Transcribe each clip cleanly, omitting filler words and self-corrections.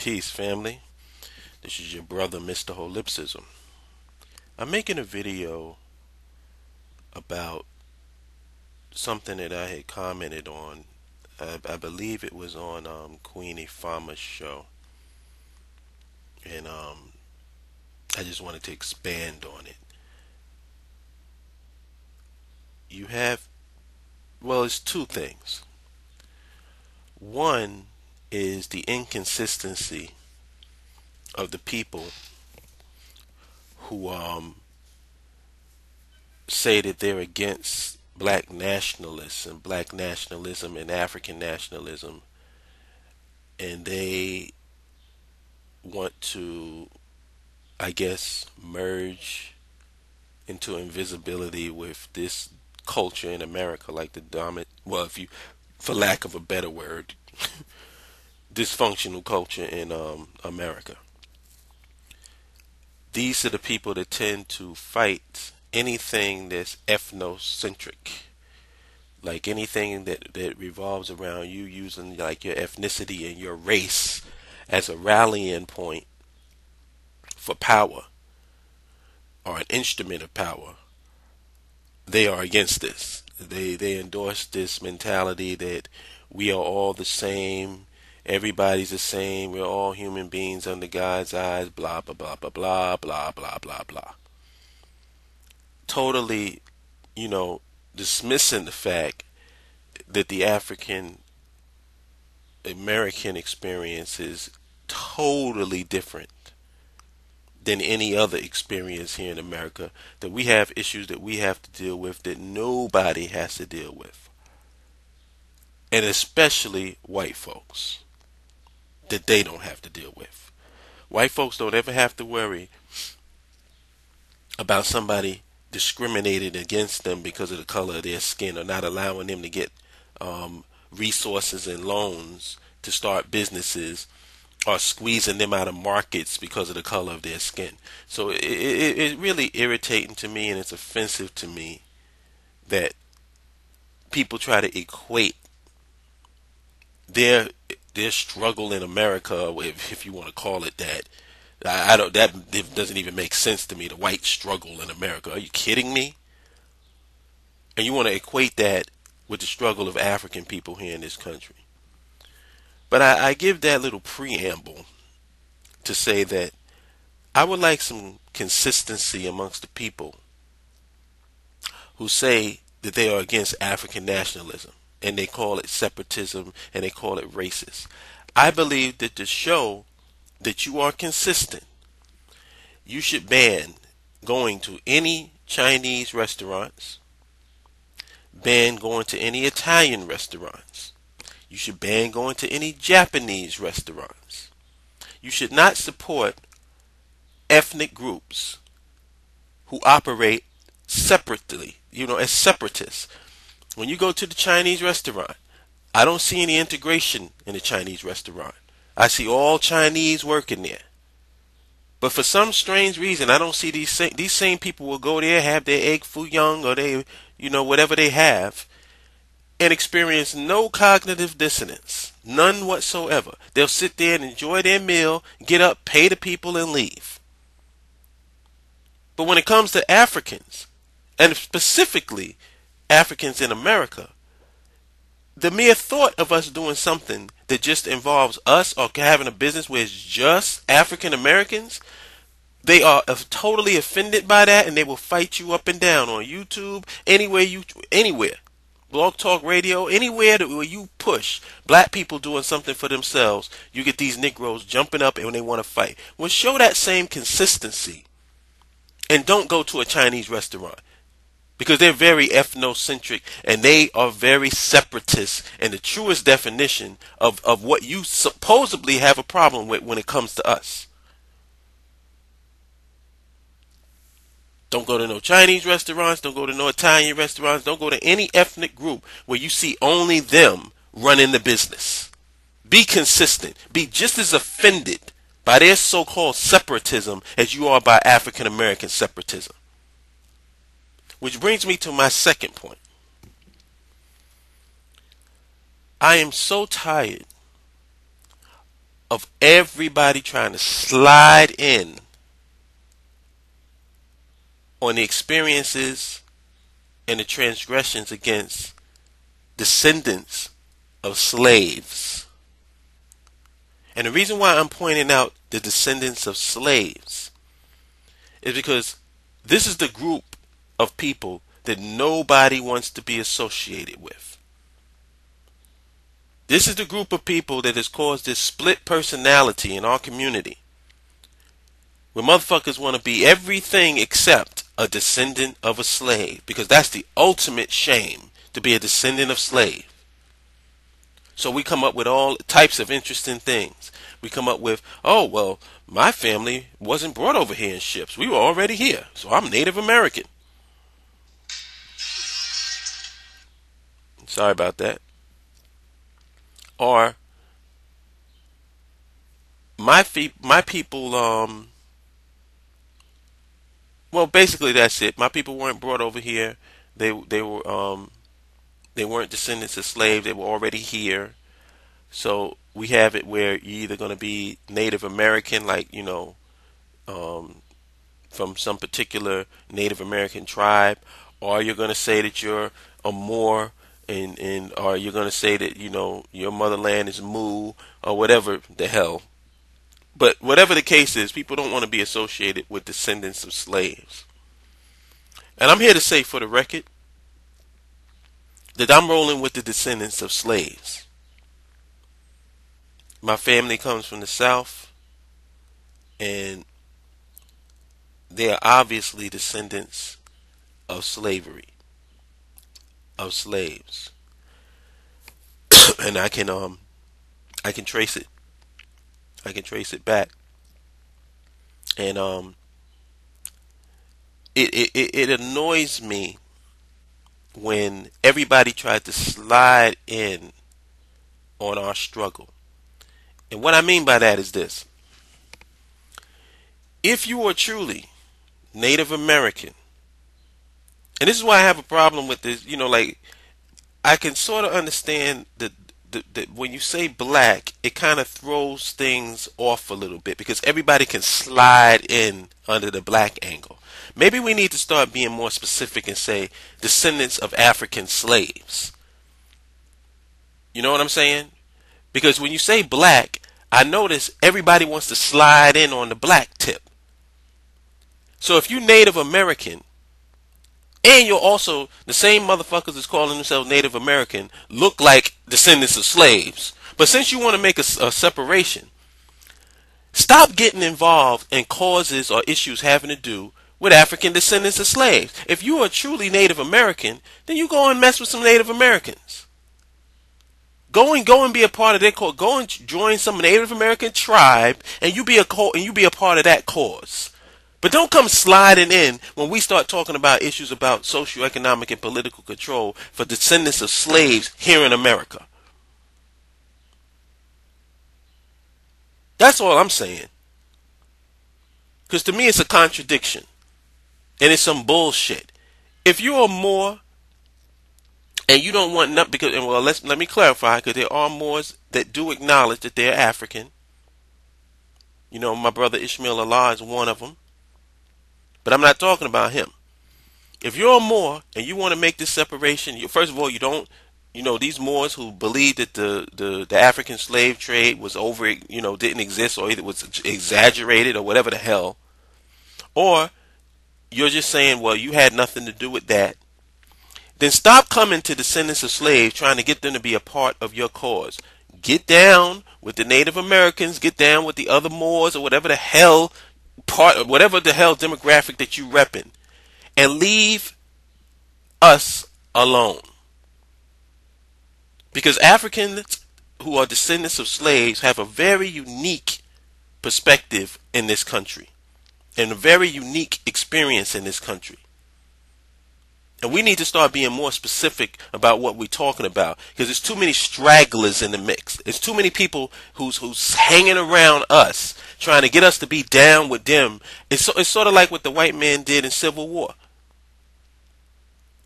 Peace, family. This is your brother, Mr. Holipsism. I'm making a video about something that I had commented on. I believe it was on Queen Ifama's show, and I just wanted to expand on it. You have, well, it's two things. One is the inconsistency of the people who say that they're against black nationalists and black nationalism and African nationalism, and they want to, I guess, merge into invisibility with this culture in America, like the dominant, well, if you, for lack of a better word, dysfunctional culture in America. These are the people that tend to fight anything that's ethnocentric, like anything that revolves around you using like your ethnicity and your race as a rallying point for power or an instrument of power. They are against this. They endorse this mentality that we are all the same, everybody's the same, we're all human beings under God's eyes, blah blah blah blah blah blah blah blah blah. Totally, dismissing the fact that the African American experience is totally different than any other experience here in America, that we have issues that we have to deal with that nobody has to deal with, and especially white folks, that they don't have to deal with. White folks don't ever have to worry about somebody discriminated against them because of the color of their skin, or not allowing them to get resources and loans to start businesses, or squeezing them out of markets because of the color of their skin. So it's really irritating to me, and it's offensive to me that people try to equate their struggle in America, if you want to call it that. I don't. That doesn't even make sense to me. The white struggle in America. Are you kidding me? And you want to equate that with the struggle of African people here in this country. But I give that little preamble to say that I would like some consistency amongst the people who say that they are against African nationalism, and they call it separatism, and they call it racist. I believe that to show that you are consistent, you should ban going to any Chinese restaurants, ban going to any Italian restaurants. You should ban going to any Japanese restaurants. You should not support ethnic groups who operate separately, as separatists. When you go to the Chinese restaurant, I don't see any integration in the Chinese restaurant. I see all Chinese working there. But for some strange reason, I don't see these same people will go there, have their egg foo young, or they, whatever they have, and experience no cognitive dissonance, none whatsoever. They'll sit there and enjoy their meal, get up, pay the people, and leave. But when it comes to Africans, and specifically Africans in America, the mere thought of us doing something that just involves us, or having a business where it's just African Americans, they are totally offended by that, and they will fight you up and down on YouTube, anywhere. Blog Talk Radio, anywhere where you push black people doing something for themselves, you get these Negroes jumping up and they want to fight. Well, show that same consistency, and don't go to a Chinese restaurant, because they're very ethnocentric, and they are very separatist in the truest definition of what you supposedly have a problem with when it comes to us. Don't go to no Chinese restaurants, don't go to no Italian restaurants, don't go to any ethnic group where you see only them running the business. Be consistent. Be just as offended by their so-called separatism as you are by African American separatism. Which brings me to my second point. I am so tired of everybody trying to slide in on the experiences and the transgressions against descendants of slaves. And the reason why I'm pointing out the descendants of slaves is because this is the group of people that nobody wants to be associated with. This is the group of people that has caused this split personality in our community, where motherfuckers want to be everything except a descendant of a slave, because that's the ultimate shame, to be a descendant of slave. So we come up with all types of interesting things. We come up with, oh, well, my family wasn't brought over here in ships. We were already here, so I'm Native American. Sorry about that. Or my people, well, basically that's it. My people weren't brought over here. They weren't descendants of slaves. They were already here. So we have it where you're either going to be Native American, like, from some particular Native American tribe, or you're going to say that you're a Moor, and or you're going to say that, your motherland is Mu, or whatever the hell. But whatever the case is, people don't want to be associated with descendants of slaves. And I'm here to say, for the record, that I'm rolling with the descendants of slaves. My family comes from the South, and they are obviously descendants of slavery, of slaves. And I can trace it. I can trace it back. And it annoys me when everybody tried to slide in on our struggle. And what I mean by that is this: if you are truly Native American, and this is why I have a problem with this, like, I can sort of understand that when you say black, it kind of throws things off a little bit, because everybody can slide in under the black angle. Maybe we need to start being more specific and say descendants of African slaves. You know what I'm saying? Because when you say black, I notice everybody wants to slide in on the black tip. So if you're Native American, and you're also the same motherfuckers that's calling themselves Native American look like descendants of slaves, but since you want to make a separation, stop getting involved in causes or issues having to do with African descendants of slaves. If you are truly Native American, then you go and mess with some Native Americans. Go and be a part of their cause. Go and join some Native American tribe, and you be a part of that cause. But don't come sliding in when we start talking about issues about socio-economic and political control for descendants of slaves here in America. That's all I'm saying. Because to me it's a contradiction. And it's some bullshit. If you're a Moor and you don't want nothing, because, well, let me clarify, because there are Moors that do acknowledge that they're African. My brother Ishmael Allah is one of them. But I'm not talking about him. If you're a Moor and you want to make this separation, first of all, you don't, these Moors who believe that the African slave trade was didn't exist, or either was exaggerated or whatever the hell, or you're just saying, well, you had nothing to do with that, then stop coming to descendants of slaves trying to get them to be a part of your cause. Get down with the Native Americans, get down with the other Moors, or whatever the hell whatever the hell demographic that you repping, and leave us alone. Because Africans who are descendants of slaves have a very unique perspective in this country, and a very unique experience in this country. And we need to start being more specific about what we're talking about, because there's too many stragglers in the mix. There's too many people who's hanging around us, trying to get us to be down with them. It's sort of like what the white man did in Civil War.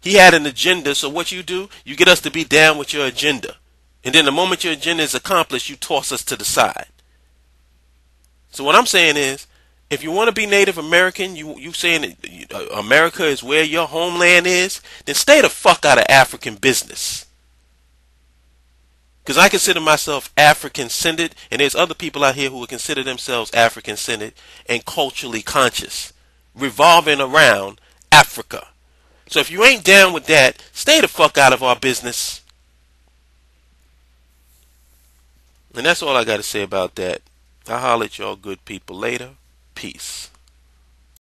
He had an agenda, so what you do, you get us to be down with your agenda. And then the moment your agenda is accomplished, you toss us to the side. So what I'm saying is, if you want to be Native American, you saying that America is where your homeland is, then stay the fuck out of African business. Because I consider myself African-centered, and there's other people out here who would consider themselves African-centered and culturally conscious, revolving around Africa. So if you ain't down with that, stay the fuck out of our business. And that's all I got to say about that. I'll holler at y'all good people later. Peace.